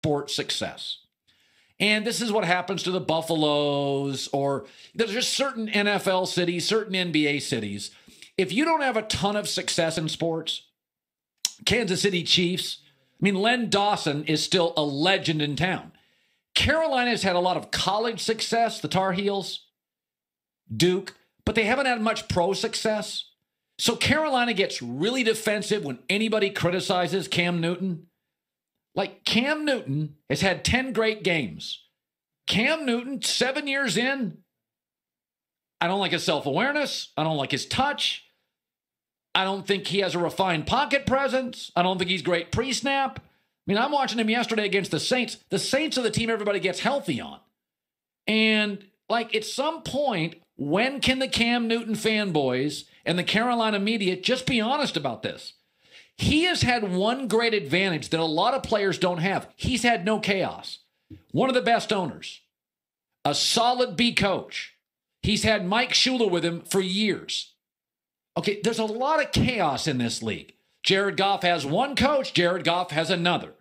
sports success. And this is what happens to the Buffaloes, or there's just certain NFL cities, certain NBA cities. If you don't have a ton of success in sports, Kansas City Chiefs, I mean, Len Dawson is still a legend in town. Carolina's had a lot of college success, the Tar Heels, Duke, but they haven't had much pro success. So Carolina gets really defensive when anybody criticizes Cam Newton. Like, Cam Newton has had 10 great games. Cam Newton, 7 years in, I don't like his self-awareness. I don't like his touch. I don't think he has a refined pocket presence. I don't think he's great pre-snap. I mean, I'm watching him yesterday against the Saints. The Saints are the team everybody gets healthy on. And, like, at some point, when can the Cam Newton fanboys and the Carolina media just be honest about this? He has had one great advantage that a lot of players don't have. He's had no chaos. One of the best owners. A solid B coach. He's had Mike Shula with him for years. Okay, there's a lot of chaos in this league. Jared Goff has one coach. Jared Goff has another. I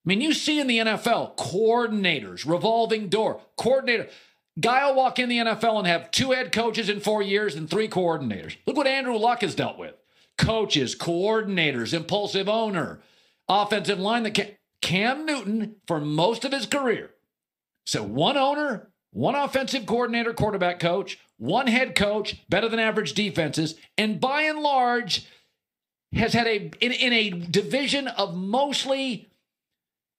mean, you see in the NFL, coordinators, revolving door, coordinator. Guy will walk in the NFL and have 2 head coaches in 4 years and 3 coordinators. Look what Andrew Luck has dealt with. Coaches, coordinators, impulsive owner, offensive line. Cam Newton, for most of his career, so one owner, one offensive coordinator, quarterback coach, one head coach, better than average defenses, and by and large has had in a division of mostly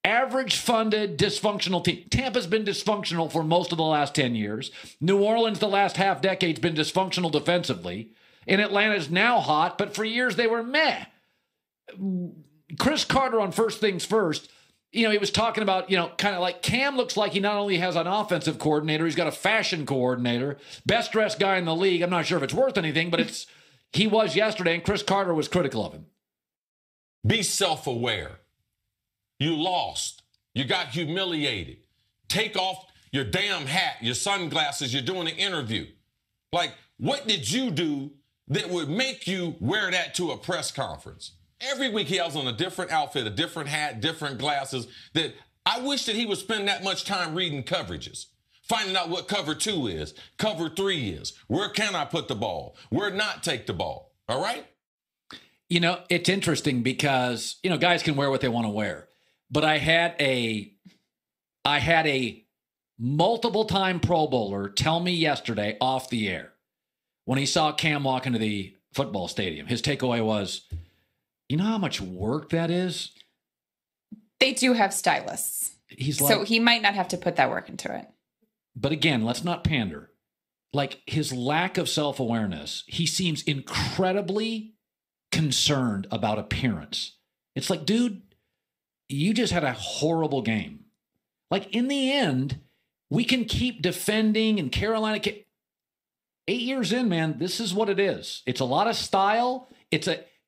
average funded, dysfunctional team. Tampa's been dysfunctional for most of the last 10 years. New Orleans, the last half decade's been dysfunctional defensively. And Atlanta's now hot, but for years they were meh. Chris Carter on First Things First, he was talking about, kind of like Cam looks like he not only has an offensive coordinator, he's got a fashion coordinator, best dressed guy in the league. I'm not sure if it's worth anything, but he was yesterday, and Chris Carter was critical of him. Be self-aware. You lost. You got humiliated. Take off your damn hat, your sunglasses. You're doing an interview. Like, what did you do that would make you wear that to a press conference? Every week he has on a different outfit, a different hat, different glasses. That I wish that he would spend that much time reading coverages, finding out what cover 2 is, cover 3 is. Where can I put the ball? Where not take the ball? All right? It's interesting because, guys can wear what they want to wear. But I had a multiple time Pro Bowler tell me yesterday off the air when he saw Cam walk into the football stadium. His takeaway was, you know how much work that is? They do have stylists. So he might not have to put that work into it. But again, let's not pander. Like, his lack of self-awareness, he seems incredibly concerned about appearance. It's like, dude, you just had a horrible game. Like, in the end, we can keep defending, and Carolina 8 years in, man, this is what it is. It's a lot of style.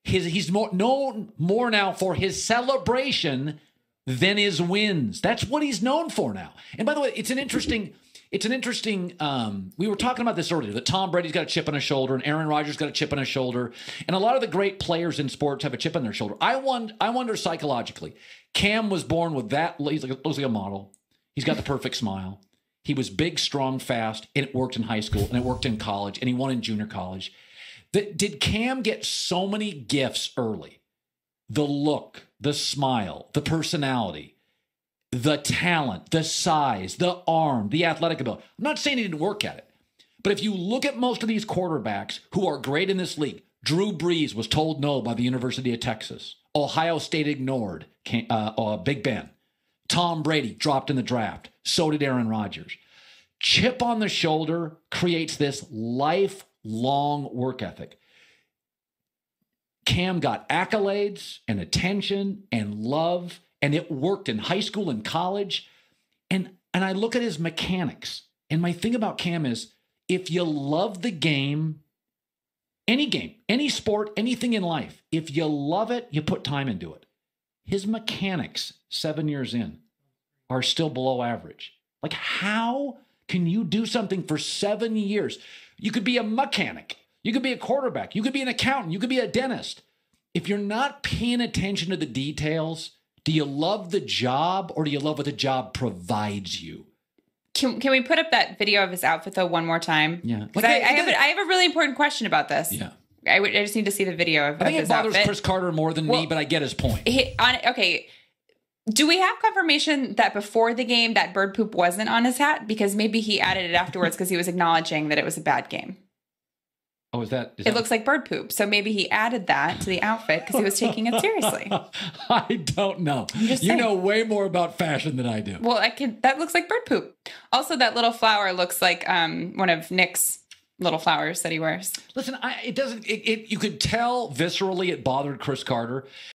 He's known more now for his celebration than his wins. That's what he's known for now. And by the way, it's an interesting, we were talking about this earlier, that Tom Brady's got a chip on his shoulder and Aaron Rodgers got a chip on his shoulder. And a lot of the great players in sports have a chip on their shoulder. I wonder psychologically, Cam was born with that. He looks like a model. He's got the perfect smile. He was big, strong, fast, and it worked in high school, and it worked in college, and he won in junior college. Did Cam get so many gifts early? The look, the smile, the personality, the talent, the size, the arm, the athletic ability. I'm not saying he didn't work at it, but if you look at most of these quarterbacks who are great in this league, Drew Brees was told no by the University of Texas. Ohio State ignored Big Ben. Tom Brady dropped in the draft. So did Aaron Rodgers. Chip on the shoulder creates this lifelong work ethic. Cam got accolades and attention and love, and it worked in high school and college. And I look at his mechanics, and my thing about Cam is, if you love the game, any sport, anything in life, if you love it, you put time into it. His mechanics, 7 years in, are still below average. Like, how can you do something for 7 years? You could be a mechanic. You could be a quarterback. You could be an accountant. You could be a dentist. If you're not paying attention to the details, Do you love the job or do you love what the job provides you? Can we put up that video of his outfit though one more time? Yeah. Like I have a really important question about this. Yeah. I just need to see the video of his outfit. I think it bothers Chris Carter more than me, but I get his point. Okay. Do we have confirmation that before the game that bird poop wasn't on his hat? Because maybe he added it afterwards because he was acknowledging that it was a bad game. Oh, is that it looks like bird poop. So maybe he added that to the outfit because he was taking it seriously. I don't know. You know way more about fashion than I do. Well, that looks like bird poop. Also, that little flower looks like one of Nick's little flowers that he wears. Listen, you could tell viscerally it bothered Chris Carter,